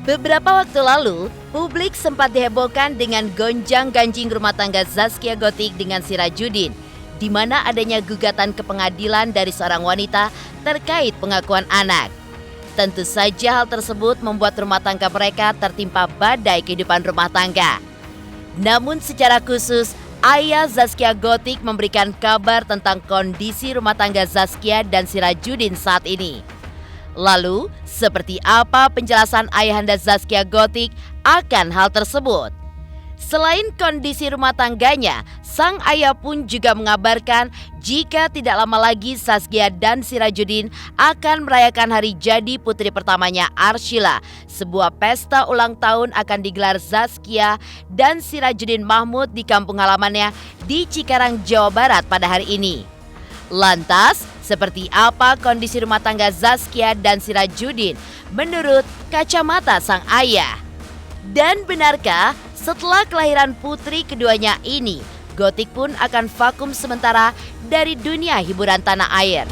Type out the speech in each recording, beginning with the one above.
Beberapa waktu lalu, publik sempat dihebohkan dengan gonjang-ganjing rumah tangga Zaskia Gotik dengan Sirajudin, di mana adanya gugatan ke pengadilan dari seorang wanita terkait pengakuan anak. Tentu saja hal tersebut membuat rumah tangga mereka tertimpa badai kehidupan rumah tangga. Namun secara khusus, ayah Zaskia Gotik memberikan kabar tentang kondisi rumah tangga Zaskia dan Sirajudin saat ini. Lalu, seperti apa penjelasan ayahanda Zaskia Gotik akan hal tersebut? Selain kondisi rumah tangganya, sang ayah pun juga mengabarkan jika tidak lama lagi Zaskia dan Sirajudin akan merayakan hari jadi putri pertamanya Arshila. Sebuah pesta ulang tahun akan digelar Zaskia dan Sirajudin Mahmud di kampung halamannya di Cikarang, Jawa Barat pada hari ini. Lantas, seperti apa kondisi rumah tangga Zaskia dan Sirajudin menurut kacamata sang ayah? Dan benarkah setelah kelahiran putri keduanya ini, Gotik pun akan vakum sementara dari dunia hiburan tanah air?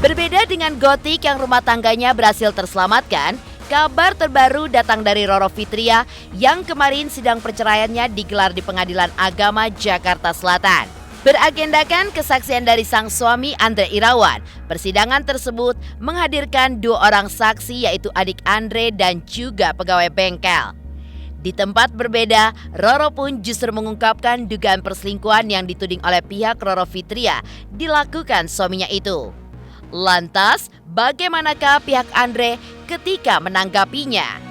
Berbeda dengan Gotik yang rumah tangganya berhasil terselamatkan, kabar terbaru datang dari Roro Fitria yang kemarin sidang perceraiannya digelar di Pengadilan Agama Jakarta Selatan. Beragendakan kesaksian dari sang suami Andre Irawan. Persidangan tersebut menghadirkan dua orang saksi yaitu adik Andre dan juga pegawai bengkel. Di tempat berbeda, Roro pun justru mengungkapkan dugaan perselingkuhan yang dituding oleh pihak Roro Fitria dilakukan suaminya itu. Lantas, bagaimanakah pihak Andre ketika menanggapinya?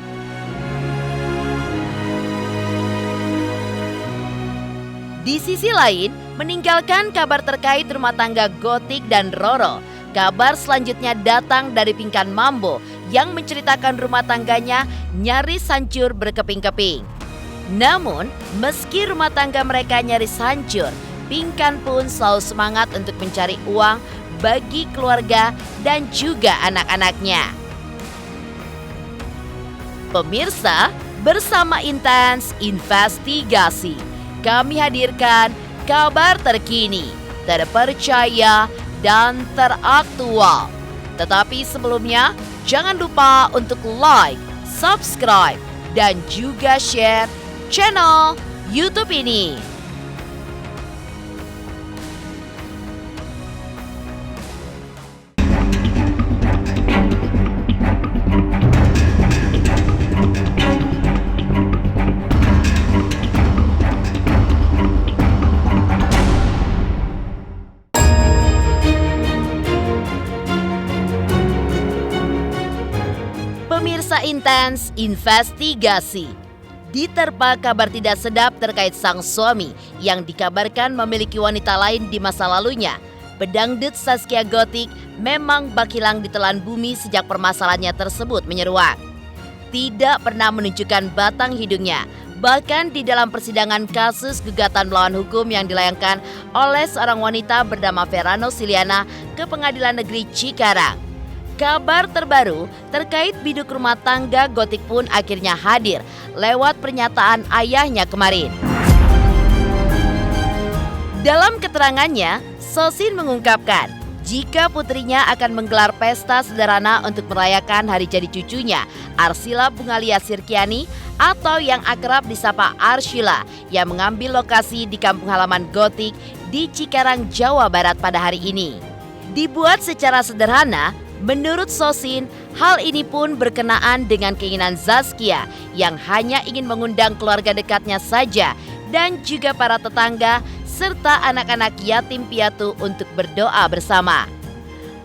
Di sisi lain, meninggalkan kabar terkait rumah tangga Gotik dan Roro, kabar selanjutnya datang dari Pinkan Mambo yang menceritakan rumah tangganya nyaris hancur berkeping-keping. Namun, meski rumah tangga mereka nyaris hancur, Pinkan pun selalu semangat untuk mencari uang bagi keluarga dan juga anak-anaknya. Pemirsa, bersama Intens Investigasi, kami hadirkan kabar terkini, terpercaya, dan teraktual. Tetapi sebelumnya, jangan lupa untuk like, subscribe, dan juga share channel YouTube ini. Pemirsa Intens Investigasi, diterpa kabar tidak sedap terkait sang suami yang dikabarkan memiliki wanita lain di masa lalunya. Pedangdut Zaskia Gotik memang bak hilang ditelan bumi sejak permasalahannya tersebut menyeruak. Tidak pernah menunjukkan batang hidungnya, bahkan di dalam persidangan kasus gugatan melawan hukum yang dilayangkan oleh seorang wanita bernama Verano Siliana ke Pengadilan Negeri Cikarang. Kabar terbaru terkait biduk rumah tangga Gotik pun akhirnya hadir lewat pernyataan ayahnya kemarin. Dalam keterangannya, Sosin mengungkapkan jika putrinya akan menggelar pesta sederhana untuk merayakan hari jadi cucunya, Arsila Bungalia Sirkiani atau yang akrab disapa Arshila, yang mengambil lokasi di kampung halaman Gotik di Cikarang, Jawa Barat pada hari ini. Dibuat secara sederhana, menurut Sosin, hal ini pun berkenaan dengan keinginan Zaskia yang hanya ingin mengundang keluarga dekatnya saja dan juga para tetangga serta anak-anak yatim piatu untuk berdoa bersama.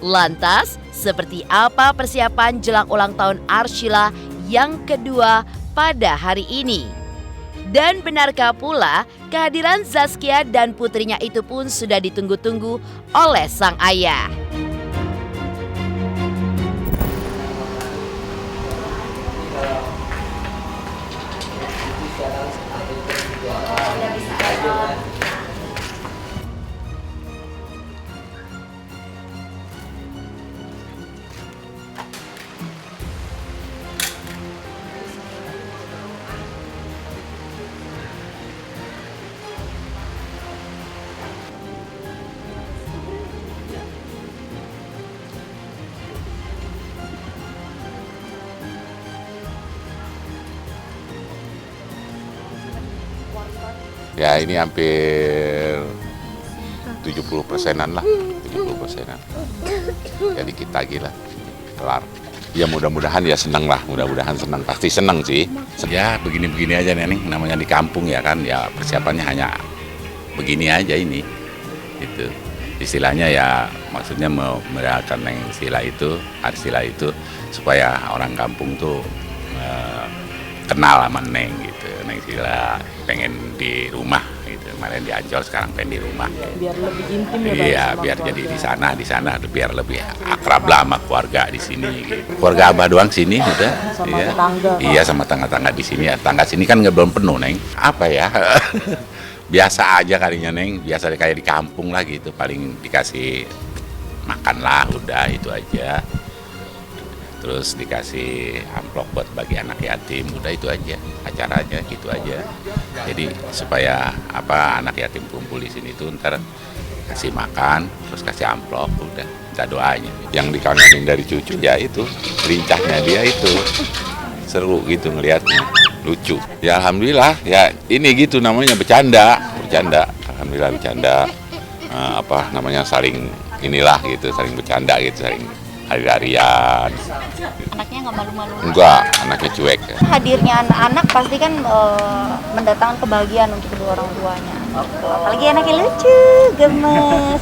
Lantas, seperti apa persiapan jelang ulang tahun Arshila yang kedua pada hari ini? Dan benarkah pula kehadiran Zaskia dan putrinya itu pun sudah ditunggu-tunggu oleh sang ayah? Ya ini hampir 70%-an lah, 70%-an. Jadi kita gila, kelar. Ya mudah-mudahan ya senang lah, mudah-mudahan senang, pasti senang sih. Ya begini-begini aja Neng, namanya di kampung ya kan, ya persiapannya hanya begini aja ini. Itu istilahnya ya maksudnya merayakan Neng Sila itu, Arsila itu supaya orang kampung tuh kenal sama Neng gitu. Neng Sila pengen di rumah gitu, kemarin di Ancol sekarang pengen di rumah. Biar lebih intim ya Bang. Iya, biar jadi di sana biar lebih akrab lah sama keluarga di sini gitu. Keluarga Abah doang sini udah. Sama Iya. tetangga. Iya, sama tangga-tangga di sini ya. Tangga sini kan nggak belum penuh, Neng. Apa ya? Biasa aja kalinya, Neng. Biasa kayak di kampung lah gitu, paling dikasih makan lah, udah itu aja. Terus dikasih amplop buat bagi anak yatim, udah itu aja acaranya gitu aja. Jadi supaya anak yatim kumpul di sini tuh ntar kasih makan, terus kasih amplop, udah kita doanya. Yang dikangenin dari cucu ya itu lincahnya dia itu seru gitu ngelihatnya, lucu. Ya alhamdulillah ya ini gitu namanya bercanda. Alhamdulillah bercanda. Saling inilah gitu, saling bercanda gitu, saling hari-harian. Anaknya nggak malu-malu? Enggak, anaknya cuek. Hadirnya anak-anak pasti kan mendatangkan kebahagiaan untuk kedua orang tuanya. Apalagi anaknya lucu, gemes.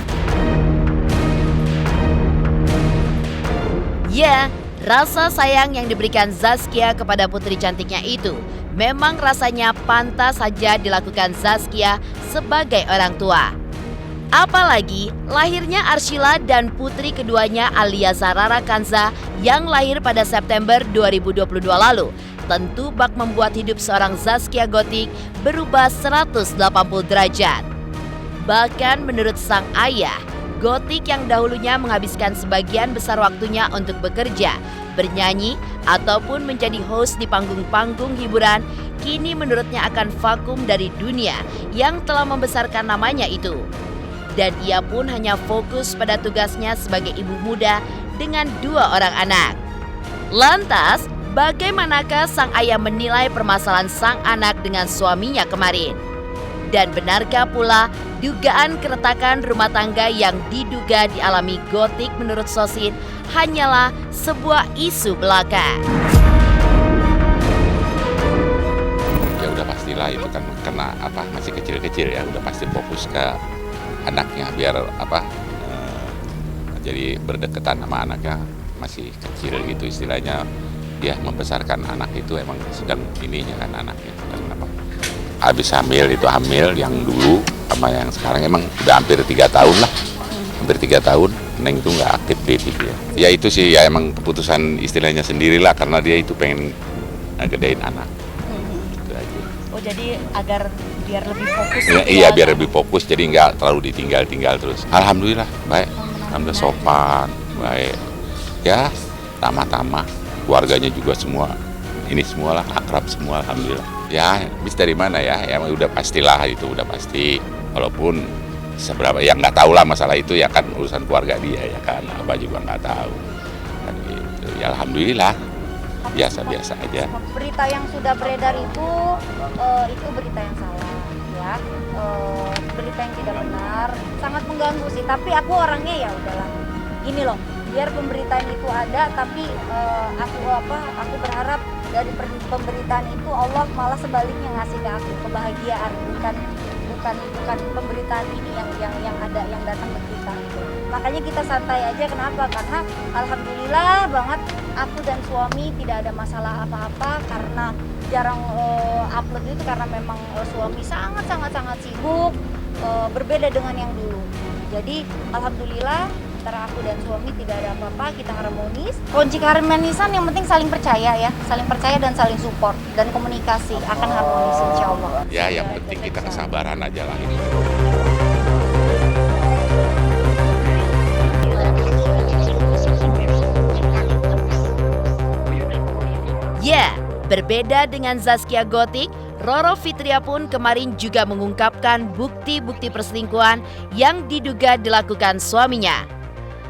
Ya, rasa sayang yang diberikan Zaskia kepada putri cantiknya itu memang rasanya pantas saja dilakukan Zaskia sebagai orang tua. Apalagi lahirnya Arsila dan putri keduanya alias Rara Kanza yang lahir pada September 2022 lalu tentu bak membuat hidup seorang Zaskia Gotik berubah 180 derajat. Bahkan menurut sang ayah, Gotik yang dahulunya menghabiskan sebagian besar waktunya untuk bekerja, bernyanyi, ataupun menjadi host di panggung-panggung hiburan, kini menurutnya akan vakum dari dunia yang telah membesarkan namanya itu. Dan ia pun hanya fokus pada tugasnya sebagai ibu muda dengan 2 orang anak. Lantas, bagaimanakah sang ayah menilai permasalahan sang anak dengan suaminya kemarin? Dan benarkah pula dugaan keretakan rumah tangga yang diduga dialami Gotik menurut Sosin hanyalah sebuah isu belaka? Ya udah pastilah itu kan kena masih kecil-kecil ya, udah pasti fokus ke anaknya biar jadi berdekatan sama anaknya masih kecil gitu istilahnya. Dia membesarkan anak itu emang sedang ininya kan anaknya sedang habis hamil yang dulu sama yang sekarang emang udah hampir 3 tahun lah, hampir 3 tahun Neng itu nggak aktif di TV ya. Ya itu sih ya emang keputusan istilahnya sendirilah karena dia itu pengen gedein anak. Gitu aja. Oh jadi agar biar lebih fokus. Ya, iya biar lebih fokus jadi nggak terlalu ditinggal terus. Alhamdulillah baik, alhamdulillah sopan, baik. Ya tamah-tamah, keluarganya juga semua ini semualah akrab semua alhamdulillah. Ya bis dari mana ya? Ya udah pastilah itu udah pasti. Walaupun seberapa yang nggak tahu lah masalah itu ya kan urusan keluarga dia ya kan. Abah juga nggak tahu. Kan gitu. Ya alhamdulillah biasa-biasa aja. Berita yang sudah beredar itu berita yang salah ya. Berita yang tidak benar, sangat mengganggu sih. Tapi aku orangnya ya udahlah. Gini loh, biar pemberitaan itu ada, tapi aku berharap dari pemberitaan itu Allah malah sebaliknya ngasih ke aku kebahagiaan, bukan pemberitaan ini yang ada yang datang ke kita. Makanya kita santai aja. Kenapa? Karena alhamdulillah banget aku dan suami tidak ada masalah apa-apa karena jarang upload itu karena memang suami sangat sibuk, berbeda dengan yang dulu. Jadi alhamdulillah antara aku dan suami tidak ada apa-apa, kita harmonis. Kunci keharmonisan yang penting saling percaya dan saling support dan komunikasi akan harmonis insya Allah. Ya yang penting kita kesabaran aja lah ini. Ya, berbeda dengan Zaskia Gotik, Roro Fitria pun kemarin juga mengungkapkan bukti-bukti perselingkuhan yang diduga dilakukan suaminya.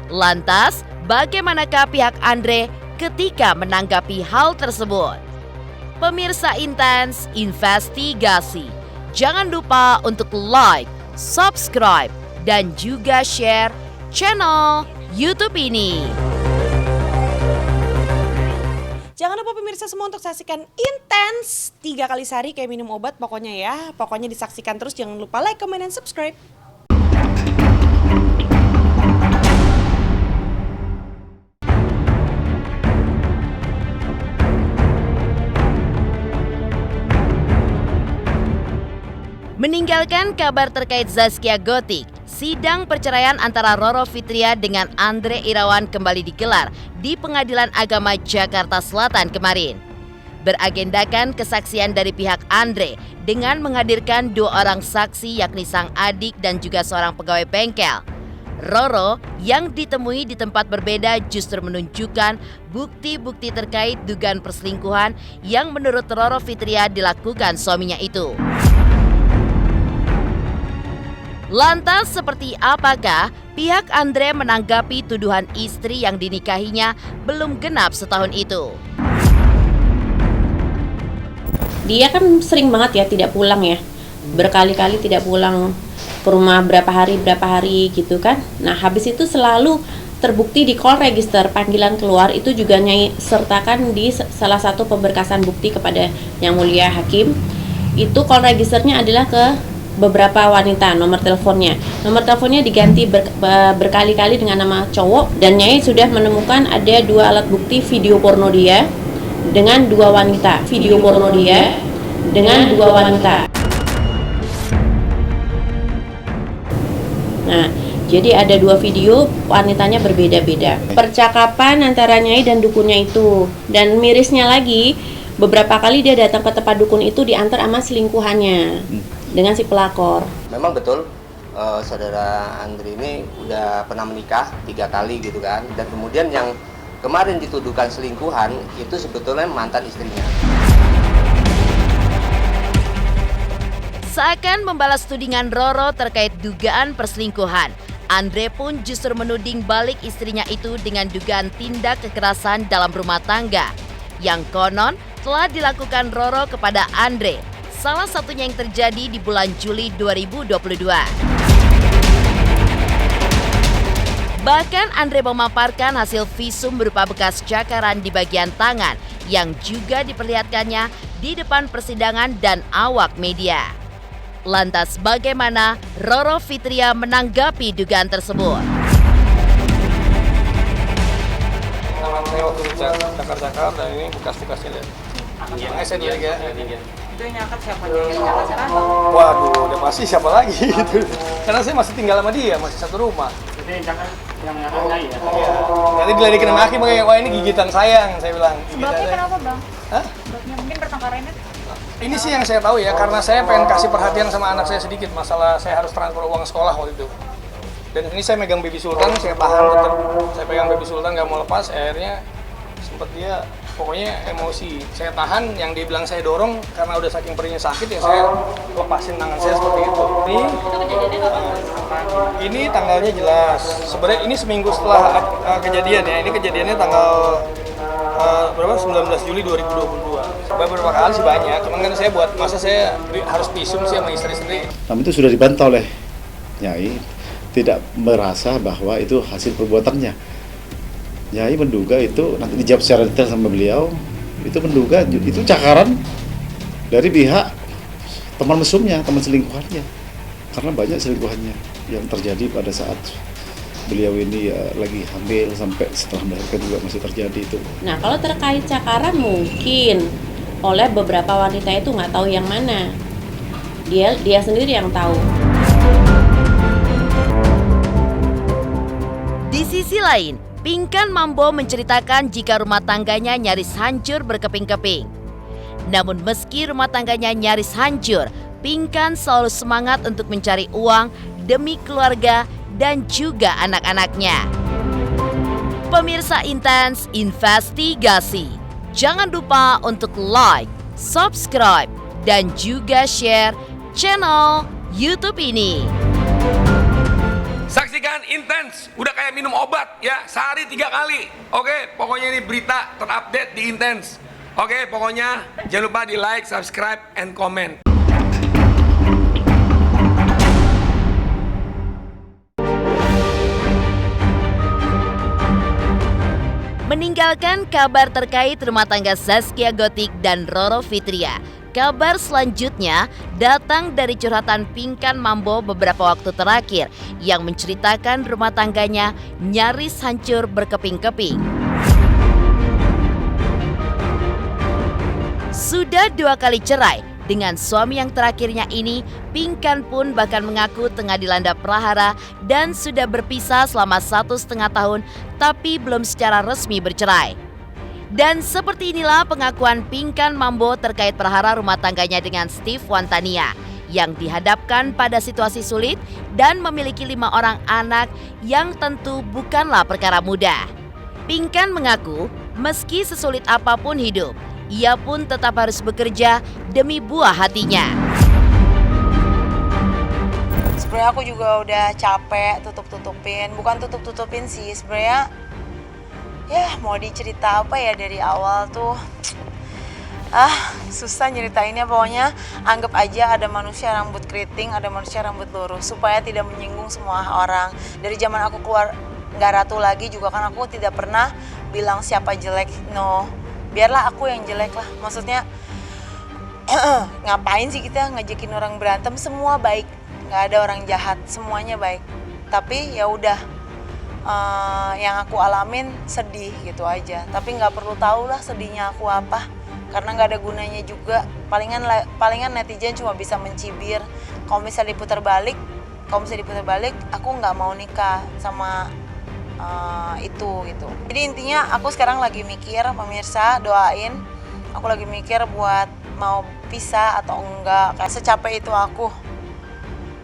Lantas, bagaimanakah pihak Andre ketika menanggapi hal tersebut? Pemirsa Intens Investigasi, Jangan lupa untuk like, subscribe, dan juga share channel YouTube ini. Jangan lupa pemirsa semua untuk saksikan Intens 3 kali sehari kayak minum obat pokoknya ya. Pokoknya disaksikan terus, jangan lupa like, comment, dan subscribe. Meninggalkan kabar terkait Zaskia Gotik, sidang perceraian antara Roro Fitria dengan Andre Irawan kembali digelar di Pengadilan Agama Jakarta Selatan kemarin. Beragendakan kesaksian dari pihak Andre dengan menghadirkan 2 orang saksi yakni sang adik dan juga seorang pegawai bengkel. Roro yang ditemui di tempat berbeda justru menunjukkan bukti-bukti terkait dugaan perselingkuhan yang menurut Roro Fitria dilakukan suaminya itu. Lantas seperti apakah pihak Andre menanggapi tuduhan istri yang dinikahinya belum genap setahun itu? Dia kan sering banget ya tidak pulang ya, berkali-kali tidak pulang ke rumah berapa hari gitu kan. Nah habis itu selalu terbukti di call register panggilan keluar itu juga Nyai sertakan di salah satu pemberkasan bukti kepada Yang Mulia Hakim. Itu call registernya adalah ke beberapa wanita, nomor teleponnya diganti berkali-kali dengan nama cowok, dan Nyai sudah menemukan ada 2 alat bukti video porno dia dengan 2 wanita, Nah, jadi ada 2 video, wanitanya berbeda-beda. Percakapan antara Nyai dan dukunnya itu, dan mirisnya lagi beberapa kali dia datang ke tempat dukun itu diantar sama selingkuhannya dengan si pelakor. Memang betul, saudara Andre ini udah pernah menikah 3 kali gitu kan, dan kemudian yang kemarin dituduhkan selingkuhan itu sebetulnya mantan istrinya. Seakan membalas tudingan Roro terkait dugaan perselingkuhan, Andre pun justru menuding balik istrinya itu dengan dugaan tindak kekerasan dalam rumah tangga yang konon telah dilakukan Roro kepada Andre. Salah satunya yang terjadi di bulan Juli 2022. Bahkan Andre memaparkan hasil visum berupa bekas cakaran di bagian tangan yang juga diperlihatkannya di depan persidangan dan awak media. Lantas bagaimana Roro Fitria menanggapi dugaan tersebut? Tangan saya waktu cakar-cakar dan ini bekas-bekasnya lihat. Saya dia itu yang nyakat siapa? Waduh, udah pasti siapa lagi gitu. Karena saya masih tinggal sama dia, masih satu rumah. Jadi yang nyakat lagi ya? Iya. Nanti diledekin sama hakim, wah ini gigitan sayang, saya bilang. Sebabnya kenapa bang? Hah? Sebabnya mungkin pertengkarannya? Ini sih yang saya tahu ya, karena saya pengen kasih perhatian sama anak saya sedikit, masalah saya harus transfer uang sekolah waktu itu. Dan ini saya megang baby sultan, saya tahan tetap. Saya pegang baby sultan, nggak mau lepas, akhirnya sempat dia pokoknya emosi. Saya tahan, yang dia bilang saya dorong karena udah saking perihnya sakit ya saya lepasin tangan saya seperti itu. Ini tanggalnya jelas. Sebenarnya ini seminggu setelah kejadian ya. Ini kejadiannya tanggal 19 Juli 2022. Beberapa kali sih banyak, cuman kan saya buat masa saya harus visum sih sama istri-istri. Namun itu sudah dibantah oleh Nyai, tidak merasa bahwa itu hasil perbuatannya. Nyai menduga itu, nanti dijawab secara detail sama beliau, itu menduga itu cakaran dari pihak teman mesumnya, teman selingkuhannya. Karena banyak selingkuhannya yang terjadi pada saat beliau ini lagi hamil sampai setelah melahirkan juga masih terjadi itu. Nah kalau terkait cakaran mungkin oleh beberapa wanita itu nggak tahu yang mana. Dia sendiri yang tahu. Di sisi lain, Pinkan Mambo menceritakan jika rumah tangganya nyaris hancur berkeping-keping. Namun meski rumah tangganya nyaris hancur, Pinkan selalu semangat untuk mencari uang demi keluarga dan juga anak-anaknya. Pemirsa Intens Investigasi, jangan lupa untuk like, subscribe, dan juga share channel YouTube ini. Saksikan Intens, udah kayak minum obat ya, sehari 3 kali. Oke, pokoknya ini berita terupdate di Intens. Oke, pokoknya jangan lupa di like, subscribe, and comment. Meninggalkan kabar terkait rumah tangga Zaskia Gotik dan Roro Fitria, kabar selanjutnya datang dari curhatan Pinkan Mambo beberapa waktu terakhir yang menceritakan rumah tangganya nyaris hancur berkeping-keping. Sudah 2 kali cerai, dengan suami yang terakhirnya ini, Pinkan pun bahkan mengaku tengah dilanda prahara dan sudah berpisah selama 1,5 tahun tapi belum secara resmi bercerai. Dan seperti inilah pengakuan Pinkan Mambo terkait prahara rumah tangganya dengan Steve Wantania yang dihadapkan pada situasi sulit dan memiliki 5 orang anak yang tentu bukanlah perkara mudah. Pinkan mengaku meski sesulit apapun hidup, ia pun tetap harus bekerja demi buah hatinya. Sebenarnya aku juga udah capek tutup-tutupin, bukan tutup-tutupin sih sebenarnya. Ya mau dicerita apa ya dari awal tuh, susah nyeritainnya. Pokoknya anggap aja ada manusia rambut keriting, ada manusia rambut lurus, supaya tidak menyinggung semua orang. Dari zaman aku keluar nggak ratu lagi juga kan aku tidak pernah bilang siapa jelek, no. Biarlah aku yang jelek lah, maksudnya ngapain sih kita ngajakin orang berantem, semua baik, nggak ada orang jahat, semuanya baik. Tapi ya udah, yang aku alamin sedih gitu aja, tapi nggak perlu tahu lah sedihnya aku apa, karena nggak ada gunanya juga. Palingan netizen cuma bisa mencibir. Kalau misalnya diputar balik, aku nggak mau nikah sama itu gitu. Jadi intinya aku sekarang lagi mikir, pemirsa doain, aku lagi mikir buat mau pisah atau enggak. Kayak secapek itu aku.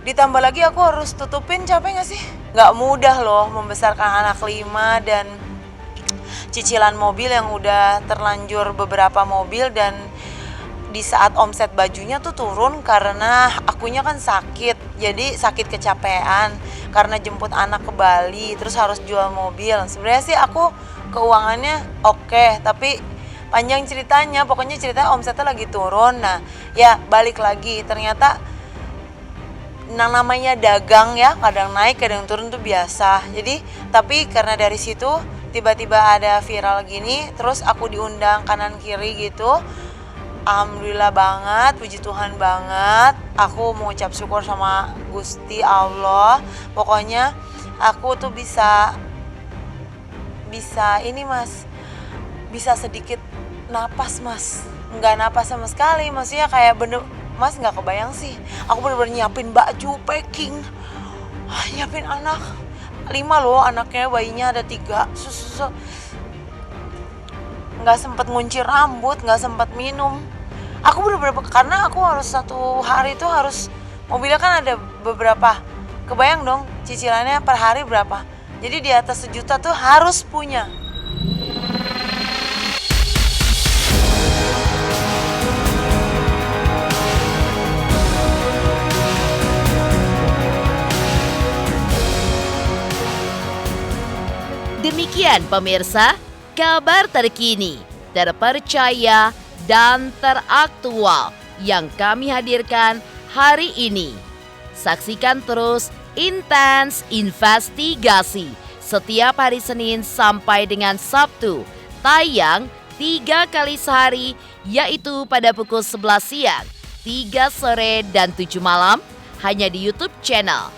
Ditambah lagi aku harus tutupin, capek gak sih? Gak mudah loh membesarkan anak 5 dan cicilan mobil yang udah terlanjur beberapa mobil, dan di saat omset bajunya tuh turun karena akunya kan sakit, jadi sakit kecapean karena jemput anak ke Bali terus harus jual mobil. Sebenarnya sih aku keuangannya oke, tapi panjang ceritanya, pokoknya ceritanya omsetnya lagi turun. Nah ya balik lagi, ternyata namanya dagang ya, kadang naik kadang turun tuh biasa. Jadi tapi karena dari situ tiba-tiba ada viral gini, terus aku diundang kanan kiri gitu. Alhamdulillah banget, puji Tuhan banget. Aku mengucap syukur sama Gusti Allah. Pokoknya aku tuh bisa ini mas, bisa sedikit napas mas. Nggak napas sama sekali, maksudnya kayak bener, mas nggak kebayang sih. Aku bener-bener nyiapin baju, packing, nyiapin anak 5 loh, anaknya bayinya ada 3. Nggak sempet ngunci rambut, nggak sempet minum. Aku bener-bener, karena aku harus 1 hari itu harus, mobilnya kan ada beberapa, kebayang dong cicilannya per hari berapa. Jadi di atas 1 juta tuh harus punya. Demikian pemirsa, kabar terkini, terpercaya, dan teraktual yang kami hadirkan hari ini. Saksikan terus Intens Investigasi setiap hari Senin sampai dengan Sabtu, tayang 3 kali sehari, yaitu pada pukul 11 siang, 3 sore, dan 7 malam, hanya di YouTube channel.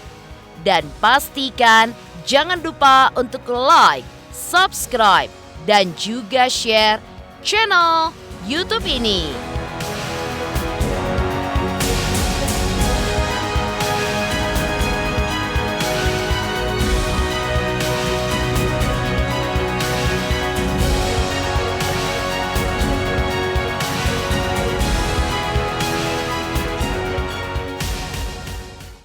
Dan pastikan jangan lupa untuk like, subscribe, dan juga share channel YouTube ini.